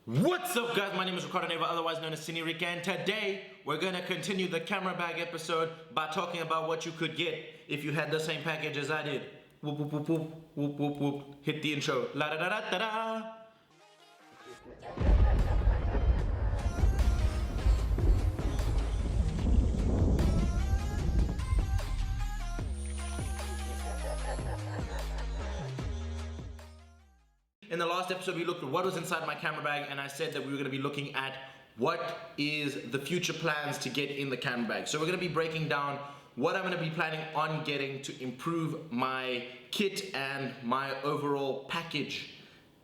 What's up guys, my name is Ricardo, Neiva, otherwise known as Cine, and today we're going to continue the camera bag episode by talking about what you could get if you had the same package as I did. Whoop whoop whoop whoop, whoop whoop whoop, hit the intro. La da da da da da. In the last episode, we looked at what was inside my camera bag, and I said that we were going to be looking at what is the future plans to get in the camera bag. So we're going to be breaking down what I'm going to be planning on getting to improve my kit and my overall package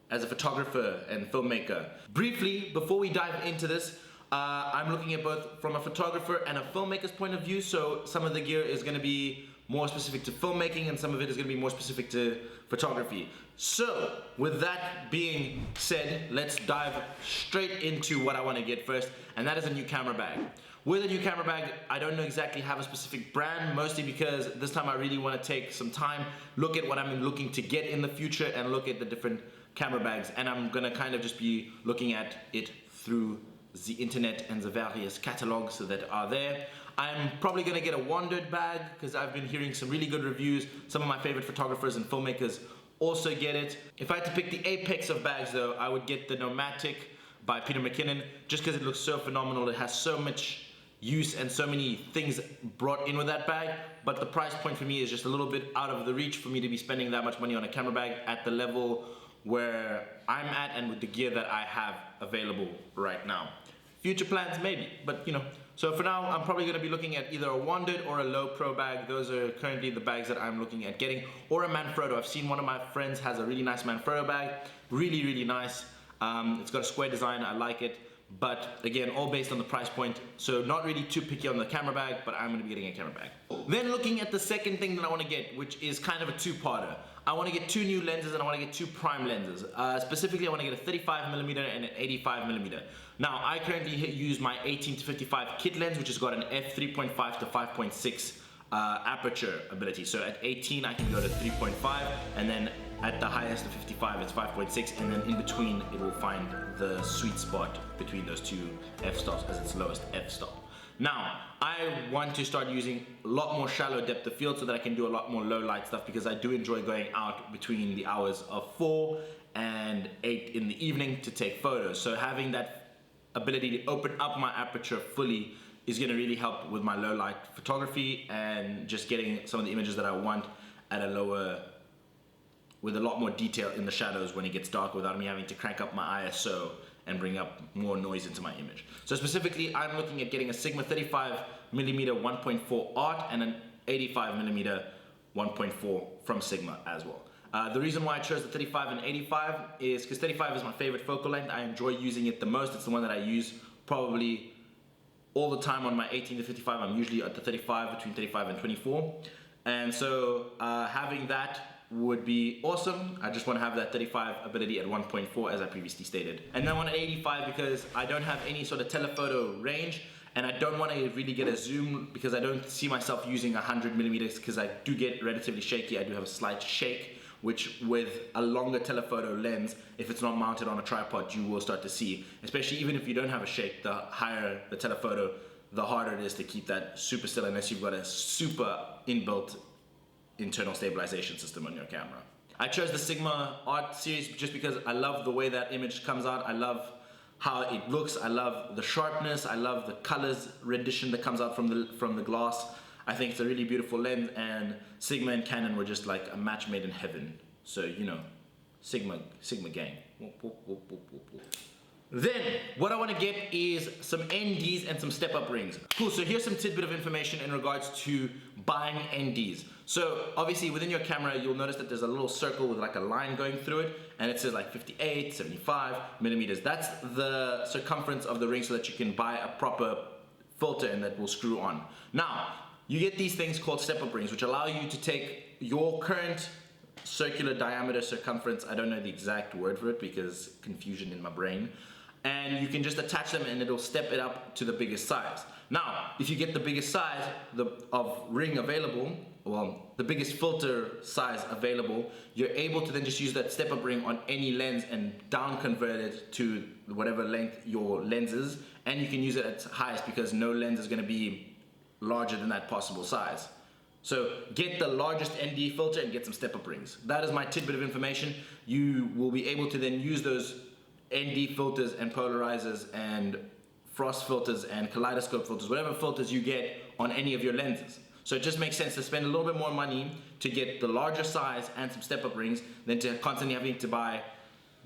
as a photographer and filmmaker. Briefly, before we dive into this, I'm looking at both from a photographer and a filmmaker's point of view. So some of the gear is going to be more specific to filmmaking and some of it is going to be more specific to photography. So with that being said, let's dive straight into what I want to get first, and that is a new camera bag. With a new camera bag, I don't exactly have a specific brand, mostly because this time I really want to take some time, look at what I'm looking to get in the future and look at the different camera bags, and I'm going to kind of just be looking at it through the internet and the various catalogs that are there. I'm probably gonna get a wandered bag because I've been hearing some really good reviews. Some of my favorite photographers and filmmakers also get it. If I had to pick the apex of bags though, I would get the Nomadic by Peter McKinnon just because it looks so phenomenal. It has so much use and so many things brought in with that bag, but the price point for me is just a little bit out of the reach for me to be spending that much money on a camera bag at the level where I'm at and with the gear that I have available right now. Future plans maybe, but you know. So for now, I'm probably gonna be looking at either a wandered or a low pro bag. Those are currently the bags that I'm looking at getting, or a Manfrotto. I've seen one of my friends has a really nice Manfrotto bag, really nice. It's got a square design, I like it. But again, all based on the price point. So not really too picky on the camera bag, but I'm gonna be getting a camera bag. Then looking at the second thing that I wanna get, which is kind of a two-parter. I wanna get two new lenses and I wanna get two prime lenses. Specifically, I wanna get a 35mm and an 85mm. Now, I currently use my 18 to 55 kit lens, which has got an f3.5 to 5.6 aperture ability. So at 18, I can go to 3.5, and then at the highest of 55, it's 5.6, and then in between, it will find the sweet spot between those two f-stops as its lowest f-stop. Now, I want to start using a lot more shallow depth of field so that I can do a lot more low light stuff, because I do enjoy going out between the hours of 4 and 8 in the evening to take photos. So having that ability to open up my aperture fully is going to really help with my low light photography and just getting some of the images that I want at a lower, with a lot more detail in the shadows when it gets dark, without me having to crank up my ISO and bring up more noise into my image. So specifically, I'm looking at getting a Sigma 35mm 1.4 art and an 85mm 1.4 from Sigma as well. The reason why I chose the 35 and 85 is because 35 is my favorite focal length. I enjoy using it the most. It's the one that I use probably all the time on my 18 to 55. I'm usually at the 35, between 35 and 24. And so having that would be awesome. I just want to have that 35 ability at 1.4 as I previously stated. And then I want an 85 because I don't have any sort of telephoto range, and I don't want to really get a zoom because I don't see myself using 100mm because I do get relatively shaky. I do have a slight shake, which with a longer telephoto lens, if it's not mounted on a tripod, you will start to see, especially even if you don't have a shake, the higher the telephoto, the harder it is to keep that super still unless you've got a super inbuilt internal stabilization system on your camera. I chose the Sigma Art series just because I love the way that image comes out. I love how it looks. I love the sharpness. I love the colors rendition that comes out from the glass. I think it's a really beautiful lens, and Sigma and Canon were just like a match made in heaven. So, you know, Sigma gang. Whoop, whoop, whoop, whoop, whoop, whoop. Then, what I want to get is some NDs and some step-up rings. Cool, so here's some tidbit of information in regards to buying NDs. So, obviously, within your camera, you'll notice that there's a little circle with like a line going through it, and it says like 58, 75mm. That's the circumference of the ring so that you can buy a proper filter and that will screw on. Now, you get these things called step-up rings, which allow you to take your current circular diameter circumference, I don't know the exact word for it because confusion in my brain, and you can just attach them and it'll step it up to the biggest size. Now, if you get the biggest size of ring available, well, the biggest filter size available, you're able to then just use that step-up ring on any lens and down convert it to whatever length your lens is, and you can use it at its highest because no lens is going to be larger than that possible size. So get the largest ND filter and get some step-up rings. That is my tidbit of information. You will be able to then use those ND filters and polarizers and frost filters and kaleidoscope filters, whatever filters you get on any of your lenses. So it just makes sense to spend a little bit more money to get the larger size and some step-up rings than to constantly having to buy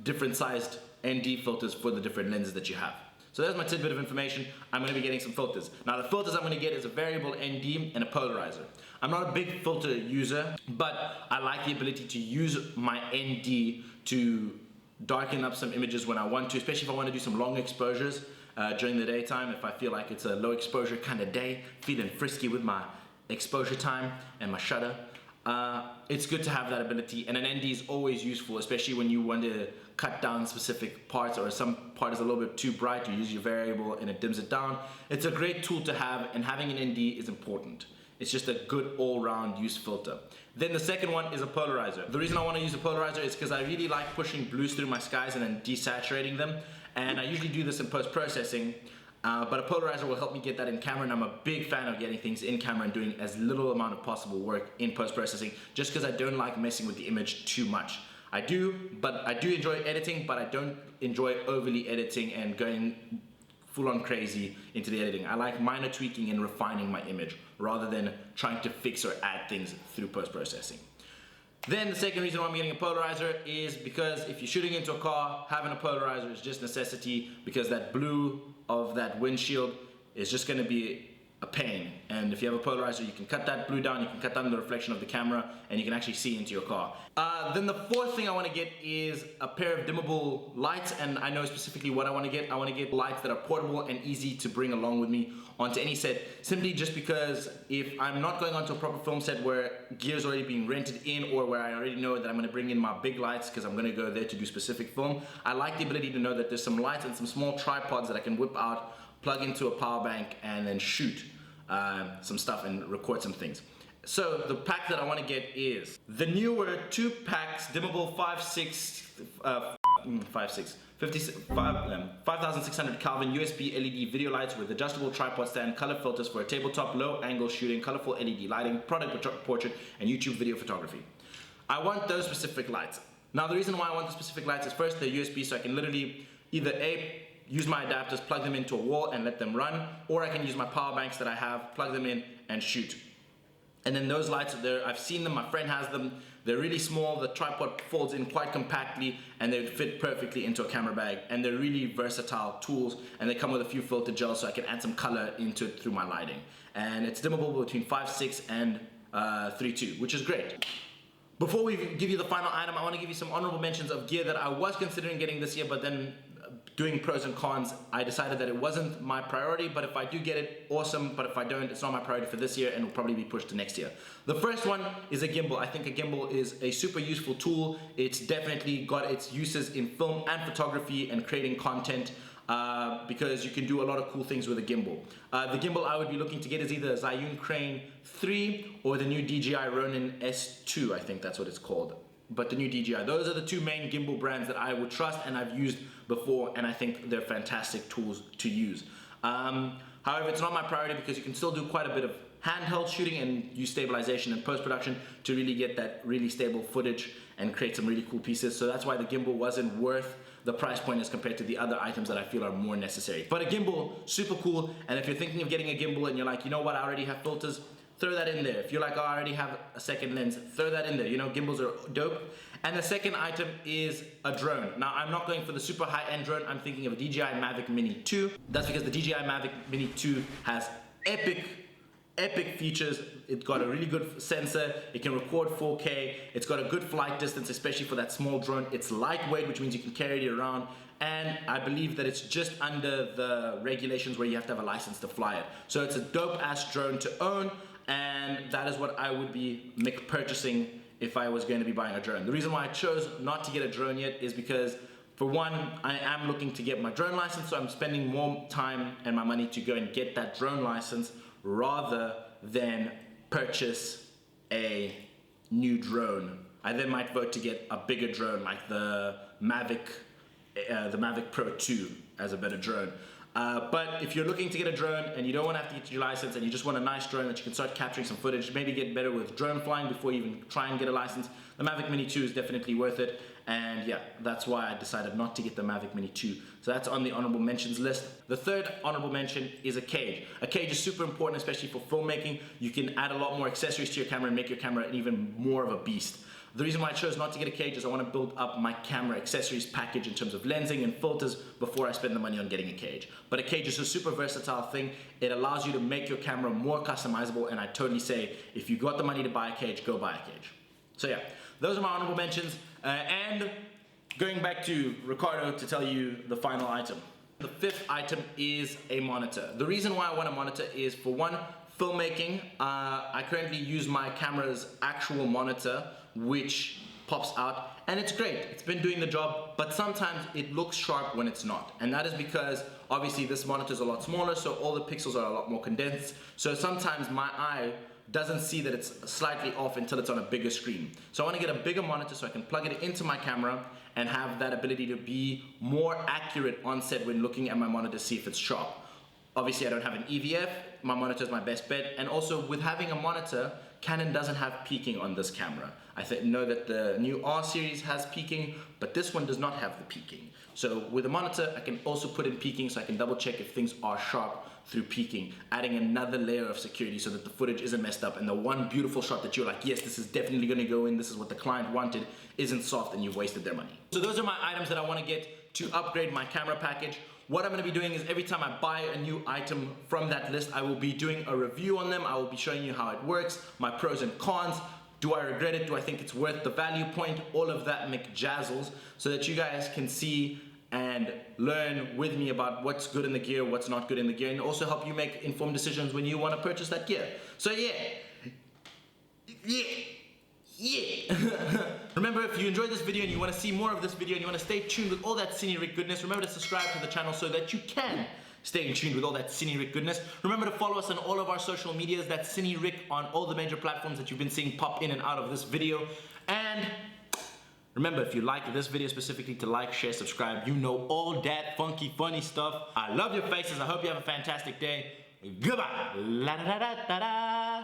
different sized ND filters for the different lenses that you have. So there's my tidbit of information. I'm going to be getting some filters. Now the filters I'm going to get is a variable ND and a polarizer. I'm not a big filter user, but I like the ability to use my ND to darken up some images when I want to, especially if I want to do some long exposures during the daytime. If I feel like it's a low exposure kind of day, feeling frisky with my exposure time and my shutter, it's good to have that ability. And an ND is always useful, especially when you want to cut down specific parts or some part is a little bit too bright. You use your variable and it dims it down. It's a great tool to have, and having an ND is important. It's just a good all-round use filter. Then the second one is a polarizer. The reason I want to use a polarizer is because I really like pushing blues through my skies and then desaturating them. And I usually do this in post-processing, but a polarizer will help me get that in camera, and I'm a big fan of getting things in camera and doing as little amount of possible work in post-processing, just because I don't like messing with the image too much. I do enjoy editing, but I don't enjoy overly editing and going full-on crazy into the editing. I like minor tweaking and refining my image rather than trying to fix or add things through post-processing. Then the second reason why I'm getting a polarizer is because if you're shooting into a car, having a polarizer is just necessity, because that blue of that windshield is just going to be a pain. And if you have a polarizer, you can cut that blue down, you can cut down the reflection of the camera, and you can actually see into your car. Then the fourth thing I want to get is a pair of dimmable lights, and I know specifically what I want to get. I want to get lights that are portable and easy to bring along with me onto any set, simply just because if I'm not going onto a proper film set where gear's already being rented in, or where I already know that I'm going to bring in my big lights because I'm going to go there to do specific film, I like the ability to know that there's some lights and some small tripods that I can whip out, plug into a power bank, and then shoot some stuff and record some things. So the pack that I want to get is the newer 2 packs dimmable 5600 Kelvin USB LED video lights with adjustable tripod stand, color filters for a tabletop, low angle shooting, colorful LED lighting, product portrait, and YouTube video photography. I want those specific lights. Now the reason why I want the specific lights is, first, they're USB, so I can literally either use my adapters, plug them into a wall and let them run, or I can use my power banks that I have, plug them in and shoot. And then those lights are there, I've seen them, my friend has them, they're really small, the tripod folds in quite compactly, and they fit perfectly into a camera bag, and they're really versatile tools, and they come with a few filter gels so I can add some color into it through my lighting. And it's dimmable between 5.6 and 3.2, which is great. Before we give you the final item, I want to give you some honorable mentions of gear that I was considering getting this year, but then doing pros and cons, I decided that it wasn't my priority, but if I do get it, awesome, but if I don't, it's not my priority for this year and will probably be pushed to next year. The first one is a gimbal. I think a gimbal is a super useful tool. It's definitely got its uses in film and photography and creating content, because you can do a lot of cool things with a gimbal. The gimbal I would be looking to get is either a Zhiyun Crane 3 or the new DJI Ronin S2, I think that's what it's called. But the new DJI. Those are the 2 main gimbal brands that I would trust and I've used before, and I think they're fantastic tools to use. However, it's not my priority because you can still do quite a bit of handheld shooting and use stabilization and post-production to really get that really stable footage and create some really cool pieces. So that's why the gimbal wasn't worth the price point as compared to the other items that I feel are more necessary. But a gimbal, super cool, and if you're thinking of getting a gimbal and you're like, you know what, I already have filters, throw that in there. If you're like, oh, I already have a second lens, throw that in there. You know, gimbals are dope. And the second item is a drone. Now, I'm not going for the super high-end drone. I'm thinking of a DJI Mavic Mini 2. That's because the DJI Mavic Mini 2 has epic features. It's got a really good sensor. It can record 4K. It's got a good flight distance, especially for that small drone. It's lightweight, which means you can carry it around. And I believe that it's just under the regulations where you have to have a license to fly it. So it's a dope-ass drone to own. And that is what I would be purchasing if I was going to be buying a drone. The reason why I chose not to get a drone yet is because For one, I am looking to get my drone license, so I'm spending more time and my money to go and get that drone license rather than purchase a new drone. I then might vote to get a bigger drone like the Mavic Pro 2 as a better drone. But if you're looking to get a drone and you don't want to have to get your license and you just want a nice drone that you can start capturing some footage, maybe get better with drone flying before you even try and get a license, the Mavic Mini 2 is definitely worth it. And yeah, that's why I decided not to get the Mavic Mini 2. So that's on the honorable mentions list. The third honorable mention is a cage. A cage is super important, especially for filmmaking. You can add a lot more accessories to your camera and make your camera even more of a beast. The reason why I chose not to get a cage is I want to build up my camera accessories package in terms of lensing and filters before I spend the money on getting a cage. But a cage is a super versatile thing. It allows you to make your camera more customizable, and I totally say if you got the money to buy a cage, go buy a cage. So yeah, those are my honorable mentions. And going back to Ricardo to tell you the final item. The fifth item is a monitor. The reason why I want a monitor is, for one, filmmaking. I currently use my camera's actual monitor, which pops out, and it's great. It's been doing the job, but sometimes it looks sharp when it's not. And that is because obviously this monitor is a lot smaller, so all the pixels are a lot more condensed. So sometimes my eye doesn't see that it's slightly off until it's on a bigger screen. So I want to get a bigger monitor so I can plug it into my camera and have that ability to be more accurate on set when looking at my monitor to see if it's sharp. Obviously I don't have an EVF, my monitor is my best bet, and also with having a monitor, Canon doesn't have peaking on this camera. I know that the new R series has peaking, but this one does not have the peaking. So with a monitor, I can also put in peaking so I can double check if things are sharp through peaking, adding another layer of security so that the footage isn't messed up and the one beautiful shot that you're like, yes, this is definitely gonna go in, this is what the client wanted, isn't soft and you've wasted their money. So those are my items that I wanna get to upgrade my camera package. What I'm gonna be doing is every time I buy a new item from that list, I will be doing a review on them. I will be showing you how it works, my pros and cons. Do I regret it? Do I think it's worth the value point? All of that McJazzles, so that you guys can see and learn with me about what's good in the gear, what's not good in the gear, and also help you make informed decisions when you want to purchase that gear. So yeah. Remember, if you enjoyed this video and you want to see more of this video and you want to stay tuned with all that Cine Rick goodness, remember to subscribe to the channel so that you can stay in tune with all that Cine Rick goodness. Remember to follow us on all of our social medias. That's Cine Rick on all the major platforms that you've been seeing pop in and out of this video. And remember, if you like this video specifically, to like, share, subscribe. You know all that funky, funny stuff. I love your faces. I hope you have a fantastic day. Goodbye. La da da da da da.